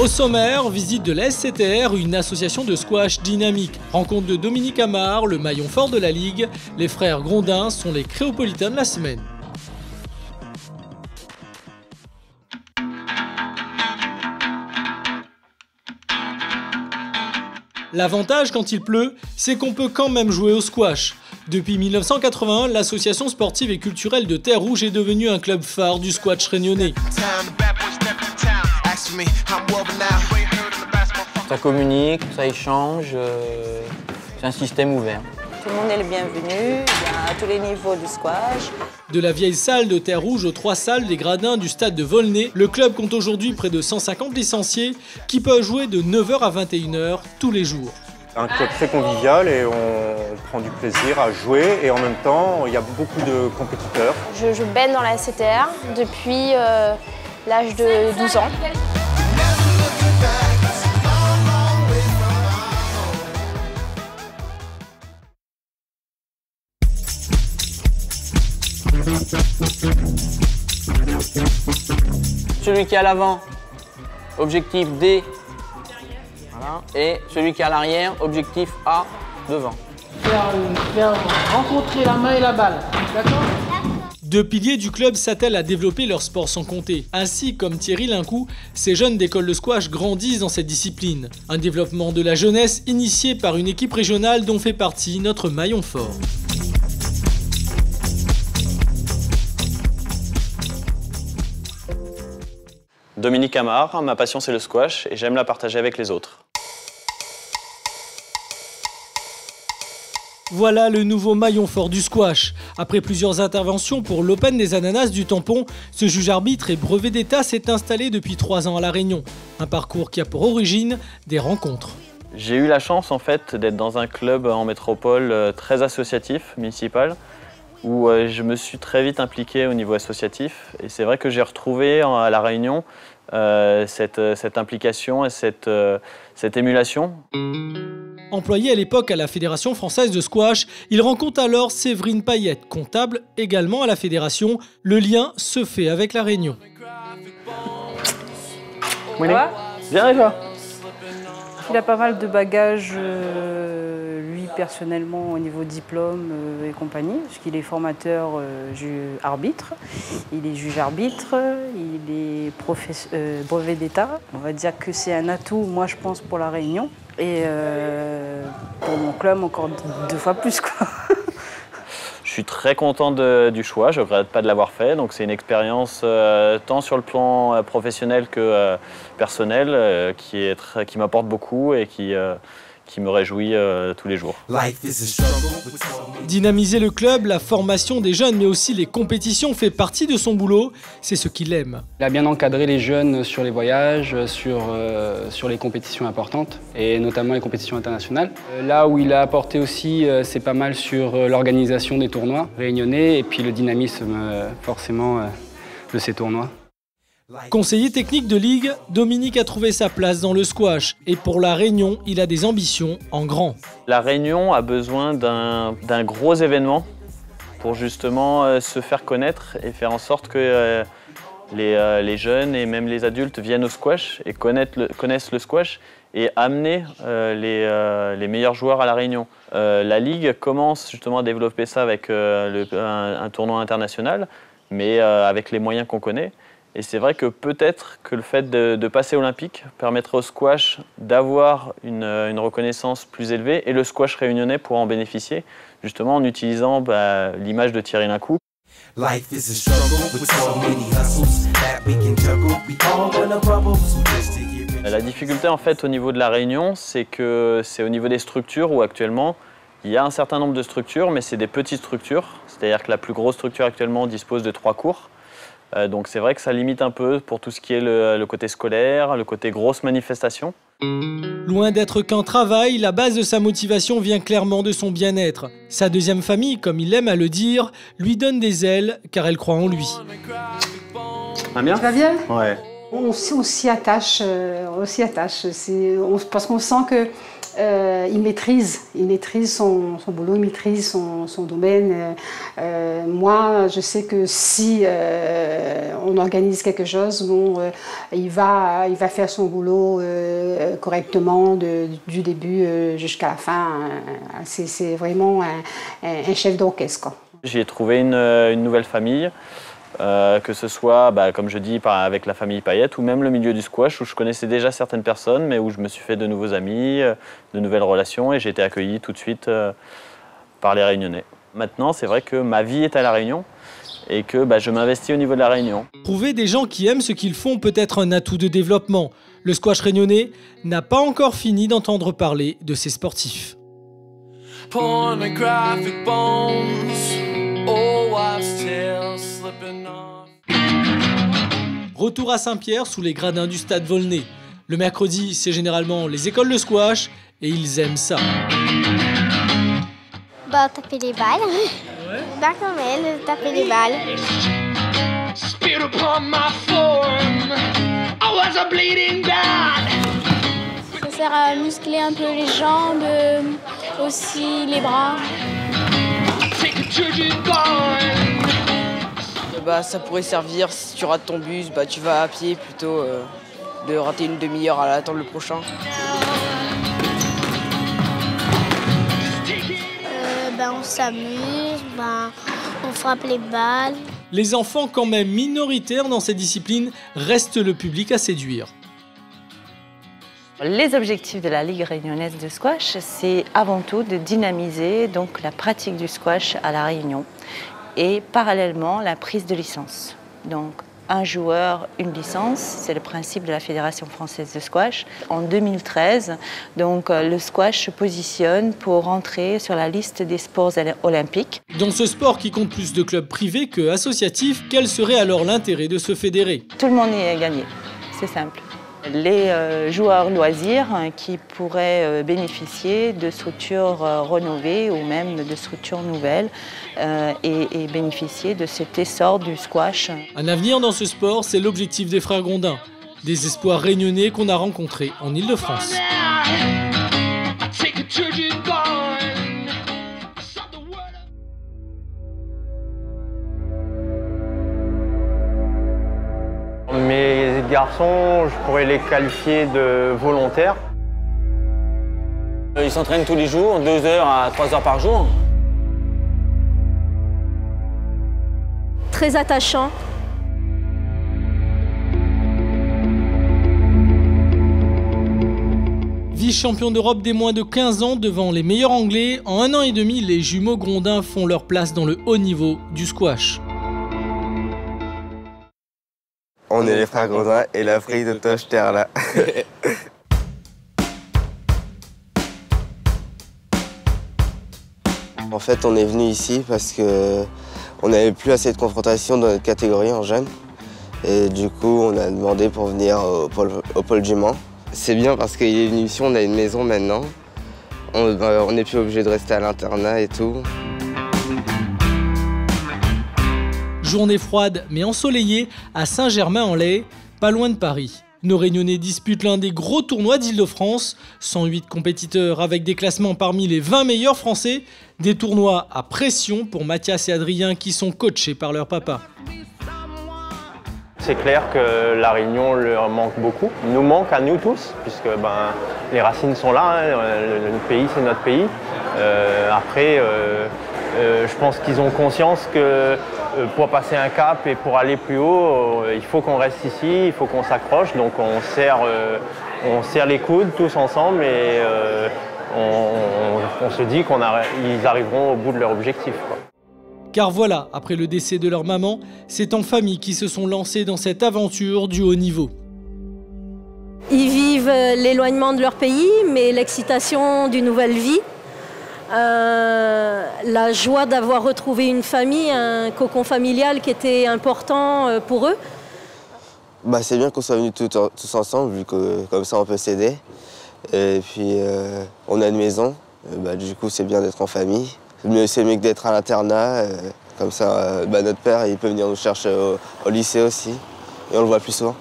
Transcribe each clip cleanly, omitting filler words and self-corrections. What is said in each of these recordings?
Au sommaire, visite de la SCTR, une association de squash dynamique. Rencontre de Dominique Amar, le maillon fort de la Ligue. Les frères Grondin sont les créopolitains de la semaine. L'avantage quand il pleut, c'est qu'on peut quand même jouer au squash. Depuis 1981, l'association sportive et culturelle de Terre-Rouge est devenue un club phare du squash réunionnais. Ça communique, ça échange, c'est un système ouvert. Tout le monde est le bienvenu, il y a à tous les niveaux du squash. De la vieille salle de Terre-Rouge aux 3 salles des gradins du stade de Volnay, le club compte aujourd'hui près de 150 licenciés qui peuvent jouer de 9h à 21h tous les jours. Un club très convivial et on prend du plaisir à jouer et en même temps il y a beaucoup de compétiteurs. Je baigne dans la SCTR depuis l'âge de 12 ans. Celui qui est à l'avant, objectif D. Voilà. Et celui qui est à l'arrière, objectif A, devant. Faire rencontrer la main et la balle, d'accord ? Deux piliers du club s'attellent à développer leur sport sans compter. Ainsi, comme Thierry Lincou, ces jeunes d'école de squash grandissent dans cette discipline. Un développement de la jeunesse initié par une équipe régionale dont fait partie notre maillon fort. Dominique Amar, ma passion c'est le squash et j'aime la partager avec les autres. Voilà le nouveau maillon fort du squash. Après plusieurs interventions pour l'Open des Ananas du Tampon, ce juge arbitre et brevet d'État s'est installé depuis 3 ans à La Réunion. Un parcours qui a pour origine des rencontres. J'ai eu la chance en fait d'être dans un club en métropole très associatif, municipal, où je me suis très vite impliqué au niveau associatif. Et c'est vrai que j'ai retrouvé à La Réunion cette implication et cette émulation. Employé à l'époque à la Fédération française de squash, il rencontre alors Séverine Payette, comptable également à la Fédération. Le lien se fait avec La Réunion. Bien et toi? Il a pas mal de bagages, lui personnellement, au niveau diplôme et compagnie, parce qu'il est formateur arbitre, il est juge arbitre, il est brevet d'État. On va dire que c'est un atout, moi je pense, pour La Réunion. Et pour mon club, encore 2 fois plus, quoi. Je suis très content du choix, je ne regrette pas de l'avoir fait. Donc c'est une expérience tant sur le plan professionnel que personnel qui m'apporte beaucoup et qui me réjouit tous les jours. Dynamiser le club, la formation des jeunes, mais aussi les compétitions fait partie de son boulot. C'est ce qu'il aime. Il a bien encadré les jeunes sur les voyages, sur les compétitions importantes, et notamment les compétitions internationales. Là où il a apporté aussi, c'est pas mal sur l'organisation des tournois réunionnais, et puis le dynamisme, forcément, de ces tournois. Conseiller technique de ligue, Dominique a trouvé sa place dans le squash. Et pour La Réunion, il a des ambitions en grand. La Réunion a besoin d'un gros événement pour justement se faire connaître et faire en sorte que les jeunes et même les adultes viennent au squash et connaissent le squash et amener les meilleurs joueurs à La Réunion. La Ligue commence justement à développer ça avec un tournoi international, mais avec les moyens qu'on connaît. Et c'est vrai que peut-être que le fait de passer olympique permettrait au squash d'avoir une reconnaissance plus élevée et le squash réunionnais pourra en bénéficier, justement en utilisant l'image de Thierry Lincou. La difficulté en fait au niveau de La Réunion, c'est que c'est au niveau des structures où actuellement il y a un certain nombre de structures, mais c'est des petites structures. C'est-à-dire que la plus grosse structure actuellement dispose de 3 cours. Donc c'est vrai que ça limite un peu pour tout ce qui est le côté scolaire, le côté grosse manifestation. Loin d'être qu'un travail, la base de sa motivation vient clairement de son bien-être. Sa deuxième famille, comme il aime à le dire, lui donne des ailes car elle croit en lui. Ah bien ? Tu vas bien ? Ouais. On s'y attache, parce qu'on sent que il maîtrise son boulot, il maîtrise son domaine. Moi, je sais que si on organise quelque chose, il va faire son boulot correctement du début jusqu'à la fin. C'est vraiment un chef d'orchestre. J'y ai trouvé une nouvelle famille. Que ce soit, comme je dis, avec la famille Payette ou même le milieu du squash où je connaissais déjà certaines personnes mais où je me suis fait de nouveaux amis, de nouvelles relations et j'ai été accueilli tout de suite par les Réunionnais. Maintenant, c'est vrai que ma vie est à La Réunion et que je m'investis au niveau de La Réunion. Trouver des gens qui aiment ce qu'ils font peut être un atout de développement. Le squash réunionnais n'a pas encore fini d'entendre parler de ses sportifs. Pornographic bones. Retour à Saint-Pierre sous les gradins du stade Volney. Le mercredi, c'est généralement les écoles de squash et ils aiment ça. Taper les balles. Ouais. Comme elle, taper les balles. Ça sert à muscler un peu les jambes, aussi les bras. Ça pourrait servir si tu rates ton bus, tu vas à pied plutôt de rater une demi-heure à attendre le prochain. On s'amuse, on frappe les balles. Les enfants, quand même minoritaires dans ces disciplines, restent le public à séduire. Les objectifs de la Ligue réunionnaise de squash, c'est avant tout de dynamiser donc, la pratique du squash à La Réunion et parallèlement la prise de licence. Donc un joueur, une licence, c'est le principe de la Fédération française de squash. En 2013, donc, le squash se positionne pour entrer sur la liste des sports olympiques. Dans ce sport qui compte plus de clubs privés que associatifs, quel serait alors l'intérêt de se fédérer? Tout le monde y est gagné, c'est simple. Les joueurs loisirs qui pourraient bénéficier de structures rénovées ou même de structures nouvelles et bénéficier de cet essor du squash. Un avenir dans ce sport, c'est l'objectif des frères Grondin, des espoirs réunionnais qu'on a rencontrés en Île-de-France. Mes garçons, je pourrais les qualifier de volontaires. Ils s'entraînent tous les jours, 2 heures à 3 heures par jour. Très attachant. Vice-champion d'Europe des moins de 15 ans devant les meilleurs Anglais, en 1 an et demi, les jumeaux Grondin font leur place dans le haut niveau du squash. On est les frères Grondin et l'Afrique de Toche Terre là. En fait, on est venu ici parce que on n'avait plus assez de confrontation dans notre catégorie en jeune. Et du coup, on a demandé pour venir au pôle du Mans. C'est bien parce qu'il y a une mission, on a une maison maintenant. On n'est plus obligé de rester à l'internat et tout. Journée froide mais ensoleillée à Saint-Germain-en-Laye, pas loin de Paris. Nos Réunionnais disputent l'un des gros tournois d'Île-de-France. 108 compétiteurs avec des classements parmi les 20 meilleurs français. Des tournois à pression pour Mathias et Adrien qui sont coachés par leur papa. C'est clair que La Réunion leur manque beaucoup. Il nous manque à nous tous, puisque les racines sont là. Le pays, c'est notre pays. Je pense qu'ils ont conscience que pour passer un cap et pour aller plus haut, il faut qu'on reste ici, il faut qu'on s'accroche. Donc on serre les coudes tous ensemble et on se dit qu'ils arriveront au bout de leur objectif, quoi. Car voilà, après le décès de leur maman, c'est en famille qu'ils se sont lancés dans cette aventure du haut niveau. Ils vivent l'éloignement de leur pays, mais l'excitation d'une nouvelle vie. La joie d'avoir retrouvé une famille, un cocon familial qui était important pour eux. C'est bien qu'on soit venus tous ensemble, vu que comme ça on peut s'aider. Et puis on a une maison, du coup c'est bien d'être en famille. C'est mieux que d'être à l'internat, comme ça notre père il peut venir nous chercher au lycée aussi, et on le voit plus souvent.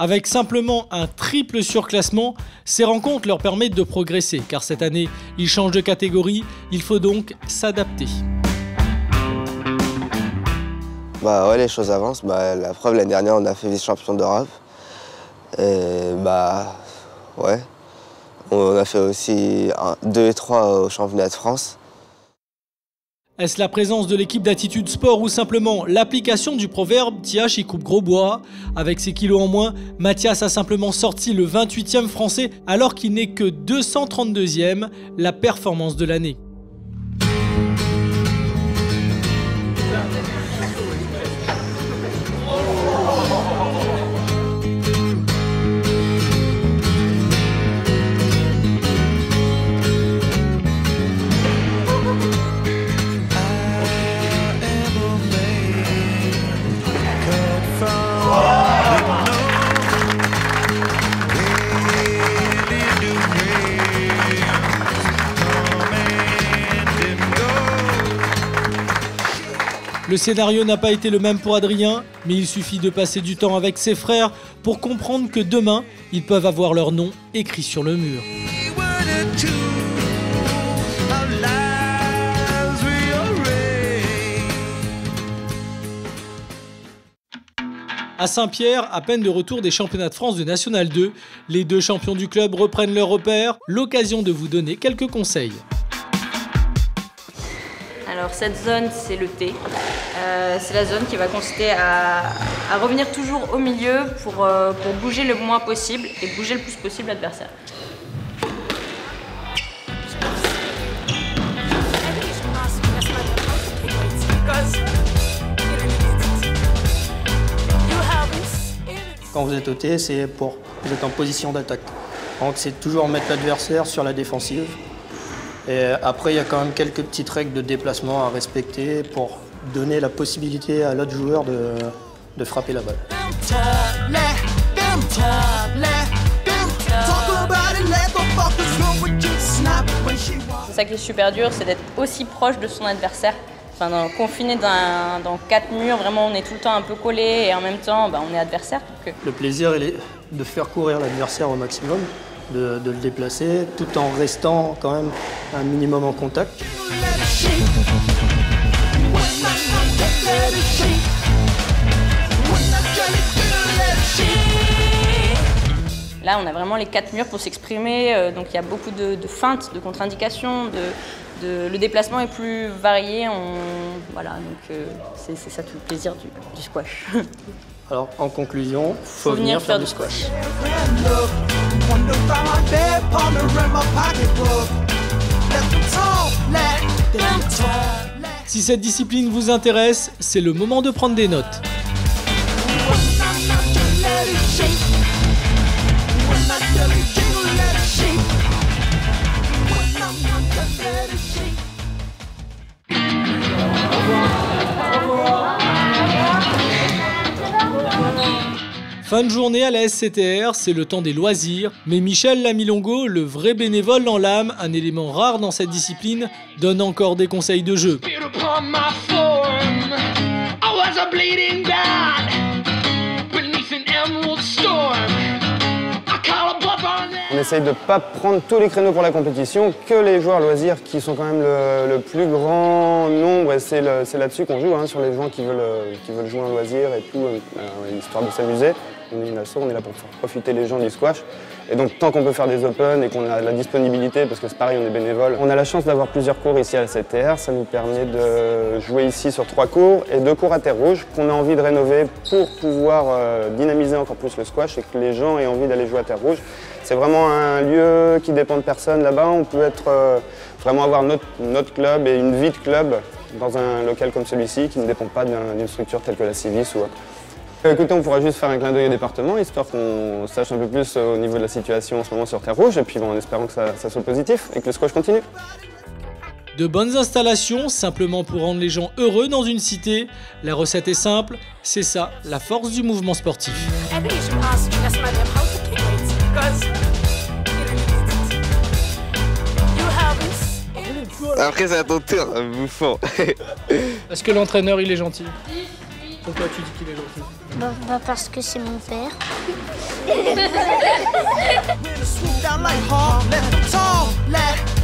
Avec simplement un triple surclassement, ces rencontres leur permettent de progresser, car cette année, ils changent de catégorie, il faut donc s'adapter. Bah ouais, les choses avancent. Bah, la preuve, l'année dernière, on a fait vice-champion d'Europe. Et bah ouais, on a fait aussi 2 et 3 au championnat de France. Est-ce la présence de l'équipe d'Attitude Sport ou simplement l'application du proverbe « Tiach, il coupe gros bois ». Avec ses kilos en moins, Mathias a simplement sorti le 28e français alors qu'il n'est que 232e, la performance de l'année. Le scénario n'a pas été le même pour Adrien, mais il suffit de passer du temps avec ses frères pour comprendre que demain, ils peuvent avoir leur nom écrit sur le mur. À Saint-Pierre, à peine de retour des championnats de France de National 2, les 2 champions du club reprennent leur repère, l'occasion de vous donner quelques conseils. Alors cette zone, c'est le T. C'est la zone qui va consister à revenir toujours au milieu pour bouger le moins possible et bouger le plus possible l'adversaire. Quand vous êtes au T, c'est pour vous êtes en position d'attaque. Donc c'est toujours mettre l'adversaire sur la défensive. Et après, il y a quand même quelques petites règles de déplacement à respecter pour donner la possibilité à l'autre joueur de frapper la balle. C'est ça qui est super dur, c'est d'être aussi proche de son adversaire. Enfin, confiné dans 4 murs, vraiment on est tout le temps un peu collé et en même temps on est adversaire. Le plaisir, il est de faire courir l'adversaire au maximum, de le déplacer, tout en restant quand même un minimum en contact. Là, on a vraiment les 4 murs pour s'exprimer, donc il y a beaucoup de feintes, de contre-indications, le déplacement est plus varié, voilà, donc c'est ça tout le plaisir du squash. Alors, en conclusion, il faut venir faire du squash. Si cette discipline vous intéresse, c'est le moment de prendre des notes. Fin de journée à la SCTR, c'est le temps des loisirs, mais Michel Lamilongo, le vrai bénévole dans l'âme, un élément rare dans cette discipline, donne encore des conseils de jeu. On essaye de ne pas prendre tous les créneaux pour la compétition, que les joueurs loisirs qui sont quand même le plus grand nombre, et c'est là-dessus qu'on joue, hein, sur les gens qui veulent jouer en loisir et tout, histoire de s'amuser. On est une asso, on est là pour faire profiter les gens du squash. Et donc tant qu'on peut faire des open et qu'on a la disponibilité, parce que c'est pareil, on est bénévole, on a la chance d'avoir plusieurs cours ici à la SCTR. Ça nous permet de jouer ici sur 3 cours et 2 cours à terre rouge qu'on a envie de rénover pour pouvoir dynamiser encore plus le squash et que les gens aient envie d'aller jouer à terre rouge. C'est vraiment un lieu qui dépend de personne là-bas. On peut vraiment avoir notre club et une vie de club dans un local comme celui-ci qui ne dépend pas d'une structure telle que la Civis ou autre. Écoutez, on pourra juste faire un clin d'œil au département, histoire qu'on sache un peu plus au niveau de la situation en ce moment sur terre rouge, et puis en espérant que ça soit positif et que le squash continue. De bonnes installations, simplement pour rendre les gens heureux dans une cité. La recette est simple, c'est ça, la force du mouvement sportif. Après, c'est à ton tour, bouffon. Est-ce que l'entraîneur, il est gentil? Pourquoi tu dis qu'il est gentil? Parce que c'est mon père. Swoop down like Harlem, tall, black.